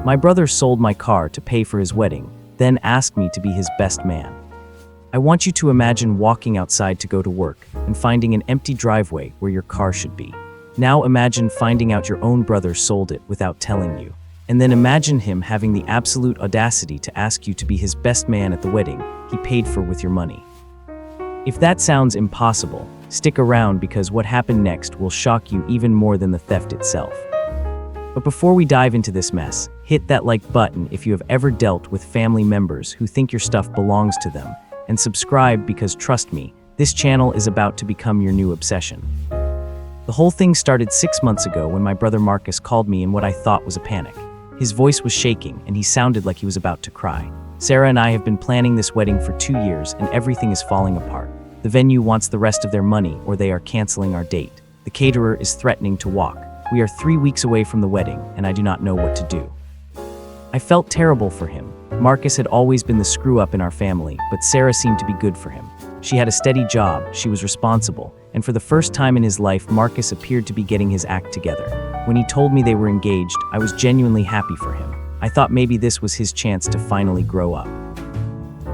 My brother sold my car to pay for his wedding, then asked me to be his best man. I want you to imagine walking outside to go to work and finding an empty driveway where your car should be. Now imagine finding out your own brother sold it without telling you. And then imagine him having the absolute audacity to ask you to be his best man at the wedding he paid for with your money. If that sounds impossible, stick around because what happened next will shock you even more than the theft itself. But before we dive into this mess, hit that like button if you have ever dealt with family members who think your stuff belongs to them, and subscribe because trust me, this channel is about to become your new obsession. The whole thing started 6 months ago when my brother Marcus called me in what I thought was a panic. His voice was shaking and he sounded like he was about to cry. Sarah and I have been planning this wedding for 2 years and everything is falling apart. The venue wants the rest of their money or they are canceling our date. The caterer is threatening to walk. We are 3 weeks away from the wedding and I do not know what to do. I felt terrible for him. Marcus had always been the screw-up in our family, but Sarah seemed to be good for him. She had a steady job, she was responsible, and for the first time in his life, Marcus appeared to be getting his act together. When he told me they were engaged, I was genuinely happy for him. I thought maybe this was his chance to finally grow up.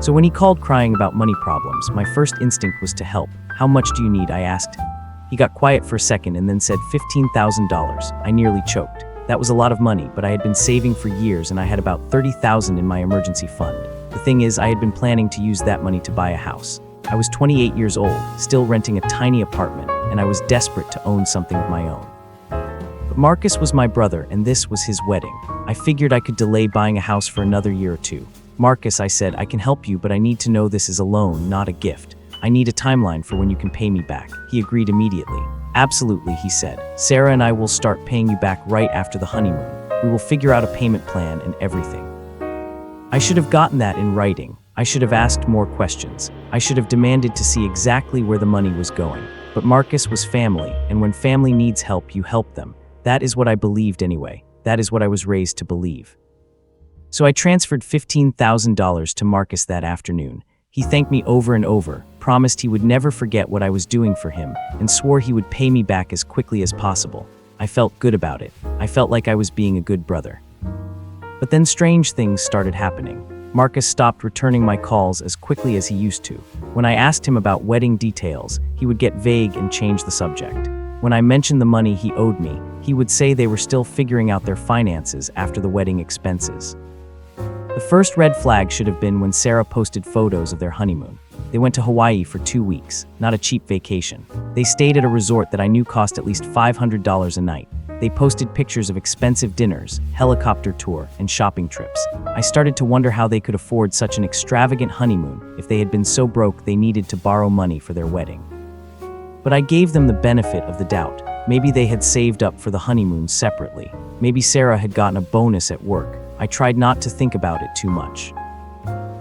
So when he called crying about money problems, my first instinct was to help. How much do you need? I asked him. He got quiet for a second and then said $15,000. I nearly choked. That was a lot of money, but I had been saving for years and I had about $30,000 in my emergency fund. The thing is, I had been planning to use that money to buy a house. I was 28 years old, still renting a tiny apartment, and I was desperate to own something of my own. But Marcus was my brother and this was his wedding. I figured I could delay buying a house for another year or two. Marcus, I said, I can help you, but I need to know this is a loan, not a gift. I need a timeline for when you can pay me back. He agreed immediately. Absolutely, he said. Sarah and I will start paying you back right after the honeymoon. We will figure out a payment plan and everything. I should have gotten that in writing. I should have asked more questions. I should have demanded to see exactly where the money was going. But Marcus was family, and when family needs help, you help them. That is what I believed anyway. That is what I was raised to believe. So I transferred $15,000 to Marcus that afternoon. He thanked me over and over, promised he would never forget what I was doing for him, and swore he would pay me back as quickly as possible. I felt good about it. I felt like I was being a good brother. But then strange things started happening. Marcus stopped returning my calls as quickly as he used to. When I asked him about wedding details, he would get vague and change the subject. When I mentioned the money he owed me, he would say they were still figuring out their finances after the wedding expenses. The first red flag should have been when Sarah posted photos of their honeymoon. They went to Hawaii for 2 weeks, not a cheap vacation. They stayed at a resort that I knew cost at least $500 a night. They posted pictures of expensive dinners, helicopter tour, and shopping trips. I started to wonder how they could afford such an extravagant honeymoon if they had been so broke they needed to borrow money for their wedding. But I gave them the benefit of the doubt. Maybe they had saved up for the honeymoon separately. Maybe Sarah had gotten a bonus at work. I tried not to think about it too much.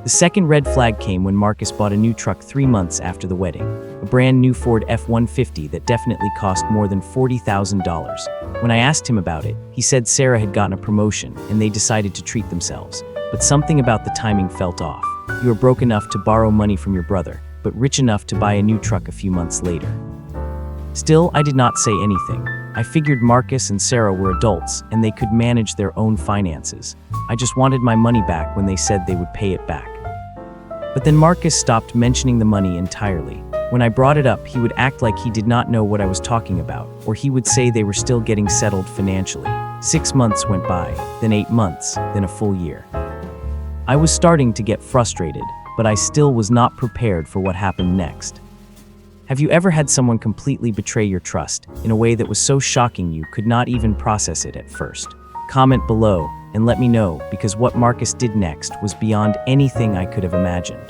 The second red flag came when Marcus bought a new truck 3 months after the wedding, a brand new Ford F-150 that definitely cost more than $40,000. When I asked him about it, he said Sarah had gotten a promotion and they decided to treat themselves. But something about the timing felt off. You were broke enough to borrow money from your brother, but rich enough to buy a new truck a few months later. Still, I did not say anything. I figured Marcus and Sarah were adults and they could manage their own finances. I just wanted my money back when they said they would pay it back. But then Marcus stopped mentioning the money entirely. When I brought it up, he would act like he did not know what I was talking about, or he would say they were still getting settled financially. 6 months went by, then 8 months, then a full year. I was starting to get frustrated, but I still was not prepared for what happened next. Have you ever had someone completely betray your trust in a way that was so shocking you could not even process it at first? Comment below and let me know, because what Marcus did next was beyond anything I could have imagined.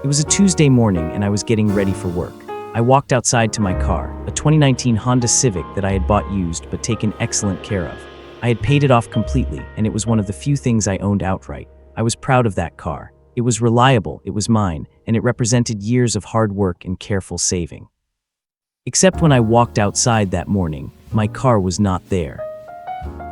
It was a Tuesday morning and I was getting ready for work. I walked outside to my car, a 2019 Honda Civic that I had bought used but taken excellent care of. I had paid it off completely and it was one of the few things I owned outright. I was proud of that car. It was reliable, it was mine, and it represented years of hard work and careful saving. Except when I walked outside that morning, my car was not there.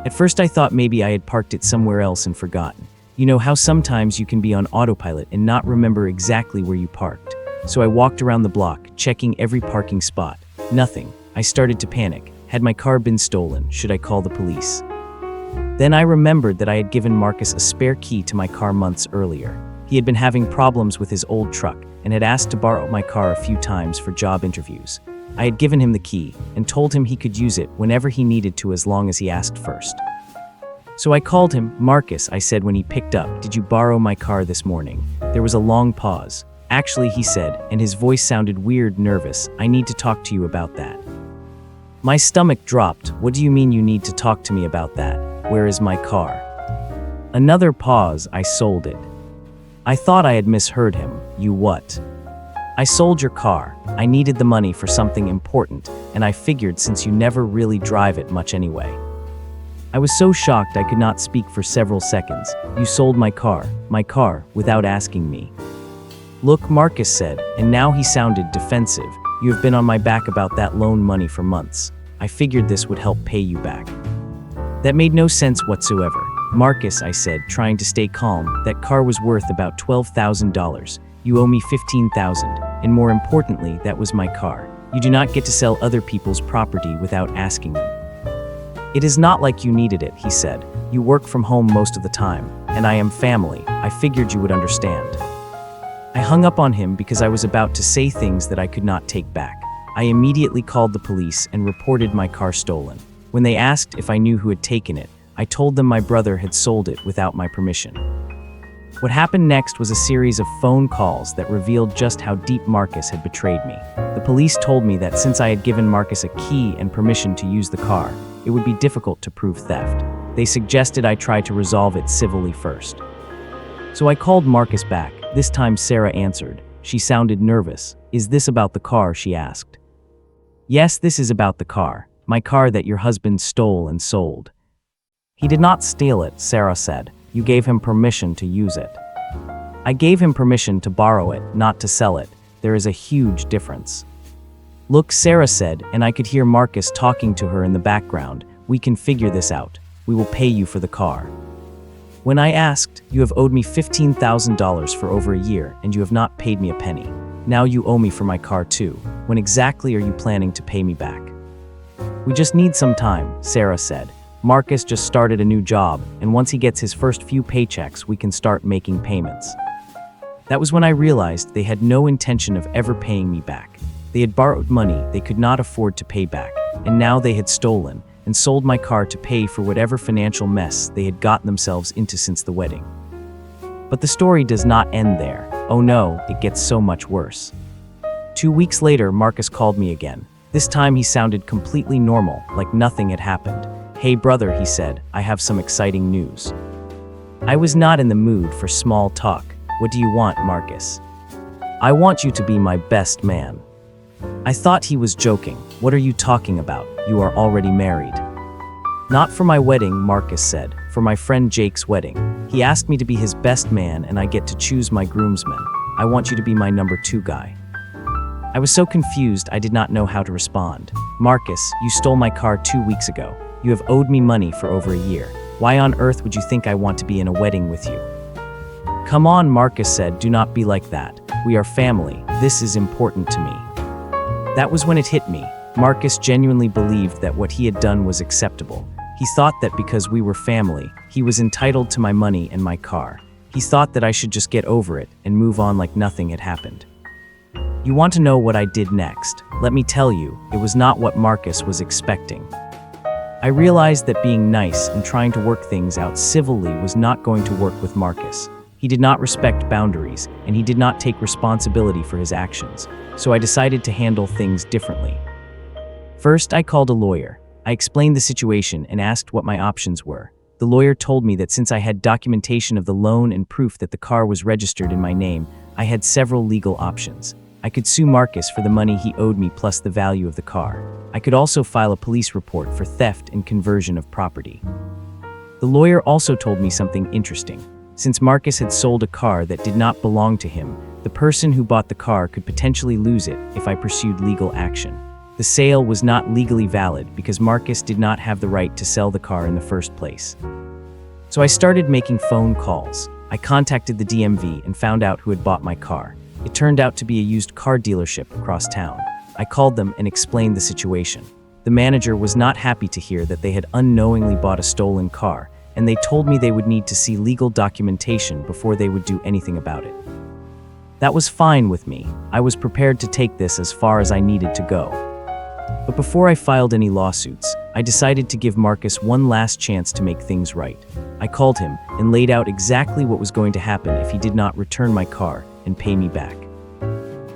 At first I thought maybe I had parked it somewhere else and forgotten. You know how sometimes you can be on autopilot and not remember exactly where you parked. So I walked around the block, checking every parking spot. Nothing. I started to panic. Had my car been stolen? Should I call the police? Then I remembered that I had given Marcus a spare key to my car months earlier. He had been having problems with his old truck and had asked to borrow my car a few times for job interviews. I had given him the key and told him he could use it whenever he needed to as long as he asked first. So I called him. "Marcus," I said when he picked up, "did you borrow my car this morning?" There was a long pause. "Actually," he said, and his voice sounded weird, nervous. "I need to talk to you about that." My stomach dropped. "What do you mean you need to talk to me about that? Where is my car?" Another pause. "I sold it." I thought I had misheard him. "You what?" "I sold your car. I needed the money for something important, and I figured since you never really drive it much anyway." I was so shocked I could not speak for several seconds. "You sold my car, without asking me." "Look," Marcus said, and now he sounded defensive. "You have been on my back about that loan money for months. I figured this would help pay you back." That made no sense whatsoever. "Marcus," I said, trying to stay calm, "that car was worth about $12,000. You owe me $15,000, and more importantly, that was my car. You do not get to sell other people's property without asking them." "It is not like you needed it," he said. "You work from home most of the time, and I am family. I figured you would understand." I hung up on him because I was about to say things that I could not take back. I immediately called the police and reported my car stolen. When they asked if I knew who had taken it, I told them my brother had sold it without my permission. What happened next was a series of phone calls that revealed just how deep Marcus had betrayed me. The police told me that since I had given Marcus a key and permission to use the car, it would be difficult to prove theft. They suggested I try to resolve it civilly first. So I called Marcus back. This time Sarah answered. She sounded nervous. "Is this about the car?" she asked. "Yes, this is about the car. My car that your husband stole and sold." "He did not steal it," Sarah said. "You gave him permission to use it." "I gave him permission to borrow it, not to sell it. There is a huge difference." "Look," Sarah said, and I could hear Marcus talking to her in the background. "We can figure this out. We will pay you for the car." When I asked, "You have owed me $15,000 for over a year, and you have not paid me a penny. Now you owe me for my car too. When exactly are you planning to pay me back?" "We just need some time," Sarah said. "Marcus just started a new job, and once he gets his first few paychecks, we can start making payments." That was when I realized they had no intention of ever paying me back. They had borrowed money they could not afford to pay back, and now they had stolen and sold my car to pay for whatever financial mess they had gotten themselves into since the wedding. But the story does not end there. Oh no, it gets so much worse. 2 weeks later, Marcus called me again. This time he sounded completely normal, like nothing had happened. "Hey brother," he said, "I have some exciting news." I was not in the mood for small talk. "What do you want, Marcus?" "I want you to be my best man." I thought he was joking. "What are you talking about? You are already married." "Not for my wedding," Marcus said. "For my friend Jake's wedding. He asked me to be his best man and I get to choose my groomsman. I want you to be my number 2 guy." I was so confused I did not know how to respond. "Marcus, you stole my car 2 weeks ago. You have owed me money for over a year. Why on earth would you think I want to be in a wedding with you?" "Come on," Marcus said, "do not be like that. We are family. This is important to me." That was when it hit me. Marcus genuinely believed that what he had done was acceptable. He thought that because we were family, he was entitled to my money and my car. He thought that I should just get over it and move on like nothing had happened. You want to know what I did next? Let me tell you, it was not what Marcus was expecting. I realized that being nice and trying to work things out civilly was not going to work with Marcus. He did not respect boundaries, and he did not take responsibility for his actions, so I decided to handle things differently. First, I called a lawyer. I explained the situation and asked what my options were. The lawyer told me that since I had documentation of the loan and proof that the car was registered in my name, I had several legal options. I could sue Marcus for the money he owed me plus the value of the car. I could also file a police report for theft and conversion of property. The lawyer also told me something interesting. Since Marcus had sold a car that did not belong to him, the person who bought the car could potentially lose it if I pursued legal action. The sale was not legally valid because Marcus did not have the right to sell the car in the first place. So I started making phone calls. I contacted the DMV and found out who had bought my car. It turned out to be a used car dealership across town. I called them and explained the situation. The manager was not happy to hear that they had unknowingly bought a stolen car, and they told me they would need to see legal documentation before they would do anything about it. That was fine with me. I was prepared to take this as far as I needed to go. But before I filed any lawsuits, I decided to give Marcus one last chance to make things right. I called him and laid out exactly what was going to happen if he did not return my car and pay me back.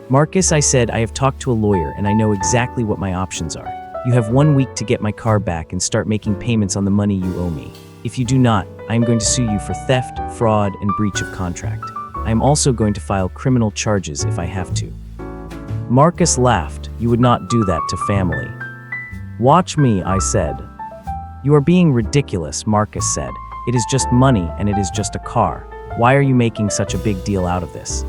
Marcus, I said, I have talked to a lawyer and I know exactly what my options are. You have 1 week to get my car back and start making payments on the money you owe me. If you do not, I am going to sue you for theft, fraud, and breach of contract. I am also going to file criminal charges if I have to. Marcus laughed. You would not do that to family. Watch me, I said. You are being ridiculous, Marcus said. It is just money and it is just a car. Why are you making such a big deal out of this?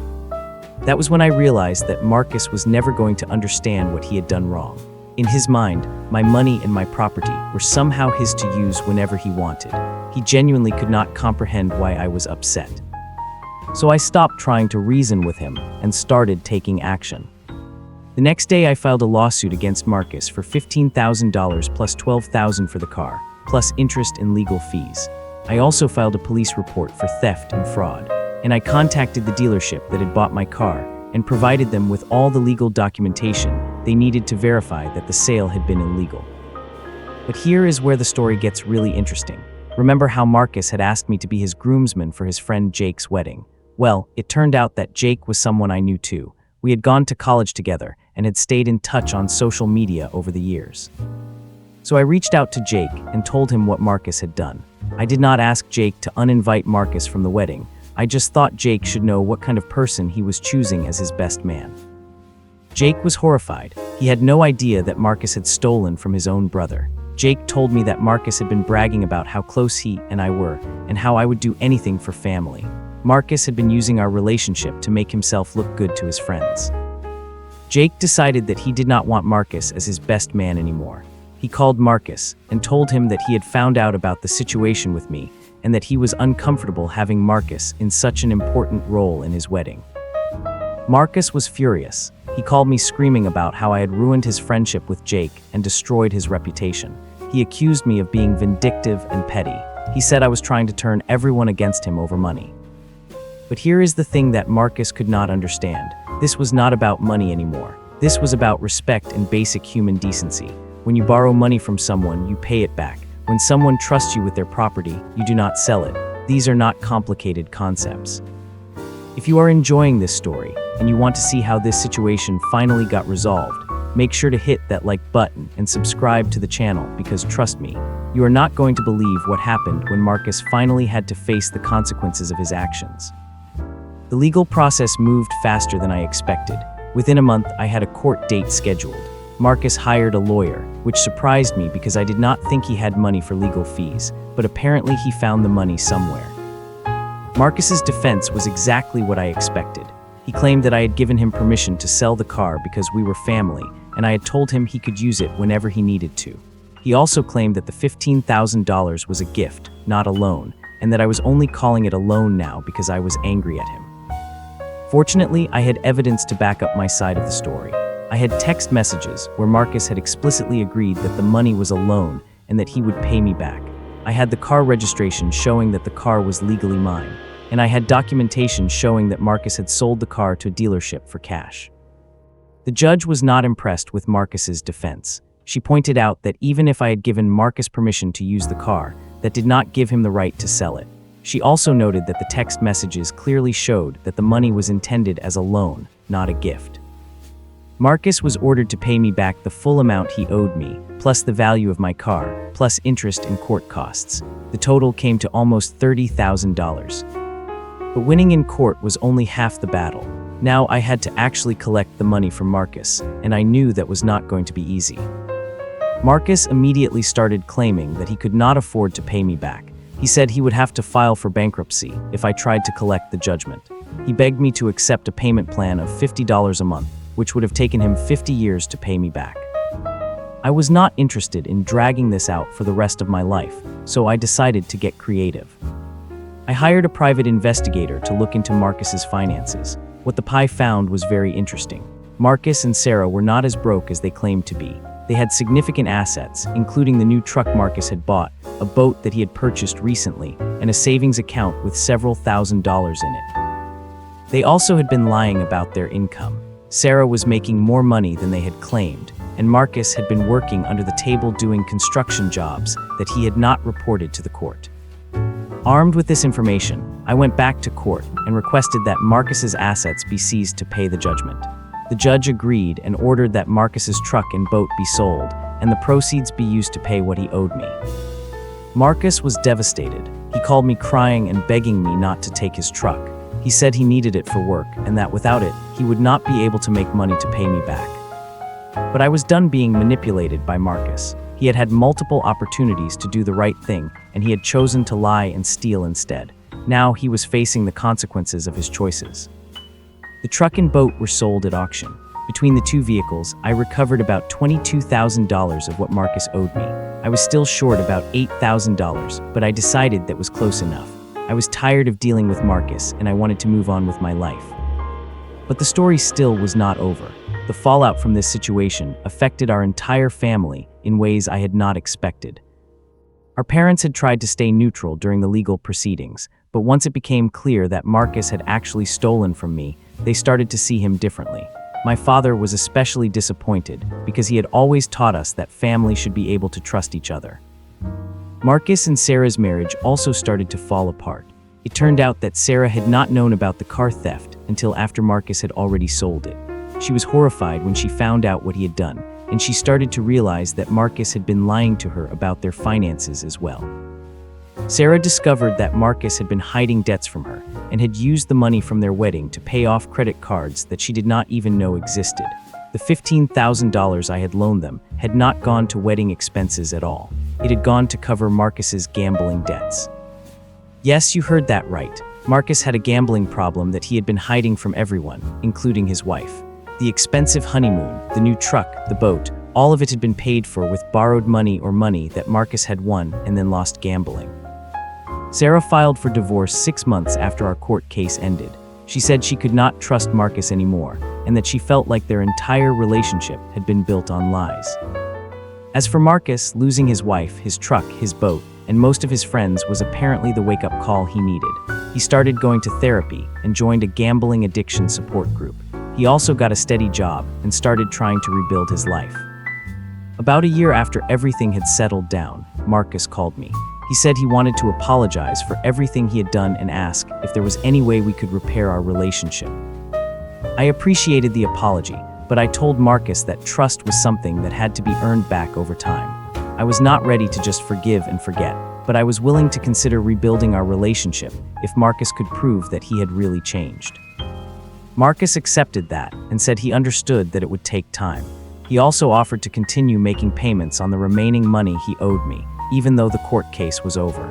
That was when I realized that Marcus was never going to understand what he had done wrong. In his mind, my money and my property were somehow his to use whenever he wanted. He genuinely could not comprehend why I was upset. So I stopped trying to reason with him and started taking action. The next day I filed a lawsuit against Marcus for $15,000 plus $12,000 for the car, plus interest and legal fees. I also filed a police report for theft and fraud, and I contacted the dealership that had bought my car and provided them with all the legal documentation they needed to verify that the sale had been illegal. But here is where the story gets really interesting. Remember how Marcus had asked me to be his groomsman for his friend Jake's wedding? Well, it turned out that Jake was someone I knew too. We had gone to college together and had stayed in touch on social media over the years. So I reached out to Jake and told him what Marcus had done. I did not ask Jake to uninvite Marcus from the wedding. I just thought Jake should know what kind of person he was choosing as his best man. Jake was horrified. He had no idea that Marcus had stolen from his own brother. Jake told me that Marcus had been bragging about how close he and I were and how I would do anything for family. Marcus had been using our relationship to make himself look good to his friends. Jake decided that he did not want Marcus as his best man anymore. He called Marcus and told him that he had found out about the situation with me and that he was uncomfortable having Marcus in such an important role in his wedding. Marcus was furious. He called me screaming about how I had ruined his friendship with Jake and destroyed his reputation. He accused me of being vindictive and petty. He said I was trying to turn everyone against him over money. But here is the thing that Marcus could not understand. This was not about money anymore. This was about respect and basic human decency. When you borrow money from someone, you pay it back. When someone trusts you with their property, you do not sell it. These are not complicated concepts. If you are enjoying this story and you want to see how this situation finally got resolved, make sure to hit that like button and subscribe to the channel because trust me, you are not going to believe what happened when Marcus finally had to face the consequences of his actions. The legal process moved faster than I expected. Within a month, I had a court date scheduled. Marcus hired a lawyer, which surprised me because I did not think he had money for legal fees, but apparently he found the money somewhere. Marcus's defense was exactly what I expected. He claimed that I had given him permission to sell the car because we were family, and I had told him he could use it whenever he needed to. He also claimed that the $15,000 was a gift, not a loan, and that I was only calling it a loan now because I was angry at him. Fortunately, I had evidence to back up my side of the story. I had text messages where Marcus had explicitly agreed that the money was a loan and that he would pay me back. I had the car registration showing that the car was legally mine, and I had documentation showing that Marcus had sold the car to a dealership for cash. The judge was not impressed with Marcus's defense. She pointed out that even if I had given Marcus permission to use the car, that did not give him the right to sell it. She also noted that the text messages clearly showed that the money was intended as a loan, not a gift. Marcus was ordered to pay me back the full amount he owed me, plus the value of my car, plus interest and court costs. The total came to almost $30,000. But winning in court was only half the battle. Now I had to actually collect the money from Marcus, and I knew that was not going to be easy. Marcus immediately started claiming that he could not afford to pay me back. He said he would have to file for bankruptcy if I tried to collect the judgment. He begged me to accept a payment plan of $50 a month, which would have taken him 50 years to pay me back. I was not interested in dragging this out for the rest of my life, so I decided to get creative. I hired a private investigator to look into Marcus's finances. What the PI found was very interesting. Marcus and Sarah were not as broke as they claimed to be. They had significant assets, including the new truck Marcus had bought, a boat that he had purchased recently, and a savings account with several $1,000s in it. They also had been lying about their income. Sarah was making more money than they had claimed, and Marcus had been working under the table doing construction jobs that he had not reported to the court. Armed with this information, I went back to court and requested that Marcus's assets be seized to pay the judgment. The judge agreed and ordered that Marcus's truck and boat be sold, and the proceeds be used to pay what he owed me. Marcus was devastated. He called me crying and begging me not to take his truck. He said he needed it for work and that without it, he would not be able to make money to pay me back. But I was done being manipulated by Marcus. He had had multiple opportunities to do the right thing, and he had chosen to lie and steal instead. Now he was facing the consequences of his choices. The truck and boat were sold at auction. Between the two vehicles, I recovered about $22,000 of what Marcus owed me. I was still short about $8,000, but I decided that was close enough. I was tired of dealing with Marcus, and I wanted to move on with my life. But the story still was not over. The fallout from this situation affected our entire family in ways I had not expected. Our parents had tried to stay neutral during the legal proceedings, but once it became clear that Marcus had actually stolen from me, they started to see him differently. My father was especially disappointed because he had always taught us that family should be able to trust each other. Marcus and Sarah's marriage also started to fall apart. It turned out that Sarah had not known about the car theft until after Marcus had already sold it. She was horrified when she found out what he had done, and she started to realize that Marcus had been lying to her about their finances as well. Sarah discovered that Marcus had been hiding debts from her and had used the money from their wedding to pay off credit cards that she did not even know existed. The $15,000 I had loaned them had not gone to wedding expenses at all. It had gone to cover Marcus's gambling debts. Yes, you heard that right. Marcus had a gambling problem that he had been hiding from everyone, including his wife. The expensive honeymoon, the new truck, the boat, all of it had been paid for with borrowed money or money that Marcus had won and then lost gambling. Sarah filed for divorce 6 months after our court case ended. She said she could not trust Marcus anymore, and that she felt like their entire relationship had been built on lies. As for Marcus, losing his wife, his truck, his boat, and most of his friends was apparently the wake-up call he needed. He started going to therapy and joined a gambling addiction support group. He also got a steady job and started trying to rebuild his life. About a year after everything had settled down, Marcus called me. He said he wanted to apologize for everything he had done and ask if there was any way we could repair our relationship. I appreciated the apology, but I told Marcus that trust was something that had to be earned back over time. I was not ready to just forgive and forget, but I was willing to consider rebuilding our relationship if Marcus could prove that he had really changed. Marcus accepted that and said he understood that it would take time. He also offered to continue making payments on the remaining money he owed me, even though the court case was over.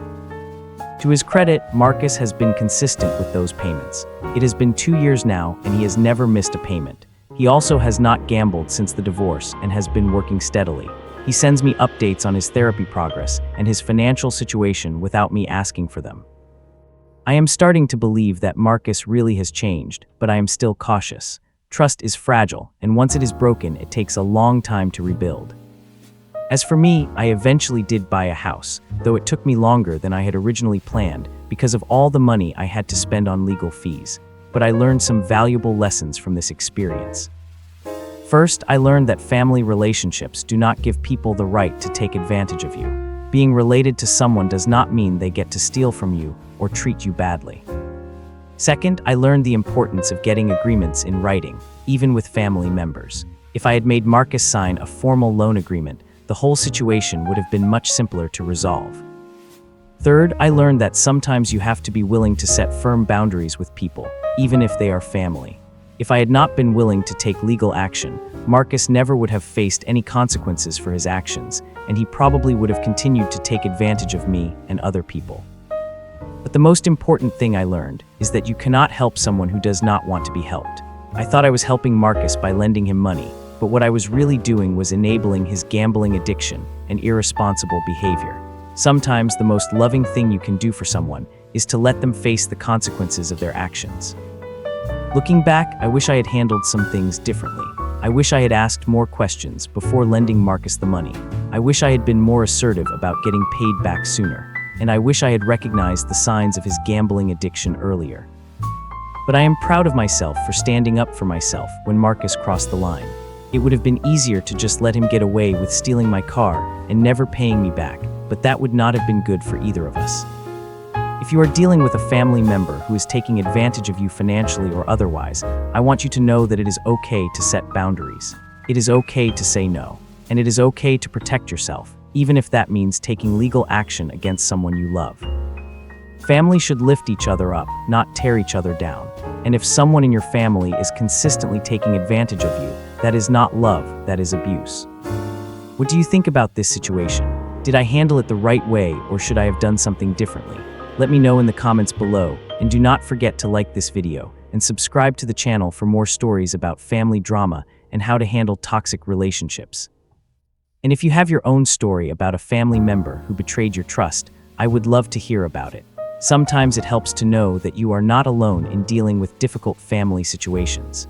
To his credit, Marcus has been consistent with those payments. It has been 2 years now, and he has never missed a payment. He also has not gambled since the divorce and has been working steadily. He sends me updates on his therapy progress and his financial situation without me asking for them. I am starting to believe that Marcus really has changed, but I am still cautious. Trust is fragile, and once it is broken, it takes a long time to rebuild. As for me, I eventually did buy a house, though it took me longer than I had originally planned because of all the money I had to spend on legal fees. But I learned some valuable lessons from this experience. First, I learned that family relationships do not give people the right to take advantage of you. Being related to someone does not mean they get to steal from you or treat you badly. Second, I learned the importance of getting agreements in writing, even with family members. If I had made Marcus sign a formal loan agreement, the whole situation would have been much simpler to resolve. Third, I learned that sometimes you have to be willing to set firm boundaries with people, even if they are family. If I had not been willing to take legal action, Marcus never would have faced any consequences for his actions, and he probably would have continued to take advantage of me and other people. But the most important thing I learned is that you cannot help someone who does not want to be helped. I thought I was helping Marcus by lending him money, but what I was really doing was enabling his gambling addiction and irresponsible behavior. Sometimes the most loving thing you can do for someone is to let them face the consequences of their actions. Looking back, I wish I had handled some things differently. I wish I had asked more questions before lending Marcus the money. I wish I had been more assertive about getting paid back sooner, and I wish I had recognized the signs of his gambling addiction earlier. But I am proud of myself for standing up for myself when Marcus crossed the line. It would have been easier to just let him get away with stealing my car and never paying me back, but that would not have been good for either of us. If you are dealing with a family member who is taking advantage of you financially or otherwise, I want you to know that it is okay to set boundaries. It is okay to say no, and it is okay to protect yourself, even if that means taking legal action against someone you love. Family should lift each other up, not tear each other down. And if someone in your family is consistently taking advantage of you, that is not love, that is abuse. What do you think about this situation? Did I handle it the right way, or should I have done something differently? Let me know in the comments below, and do not forget to like this video and subscribe to the channel for more stories about family drama and how to handle toxic relationships. And if you have your own story about a family member who betrayed your trust, I would love to hear about it. Sometimes it helps to know that you are not alone in dealing with difficult family situations.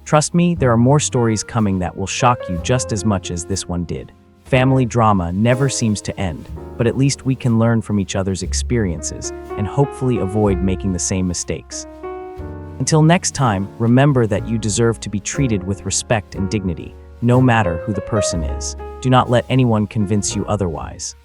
Trust me, there are more stories coming that will shock you just as much as this one did. Family drama never seems to end, but at least we can learn from each other's experiences and hopefully avoid making the same mistakes. Until next time, remember that you deserve to be treated with respect and dignity, no matter who the person is. Do not let anyone convince you otherwise.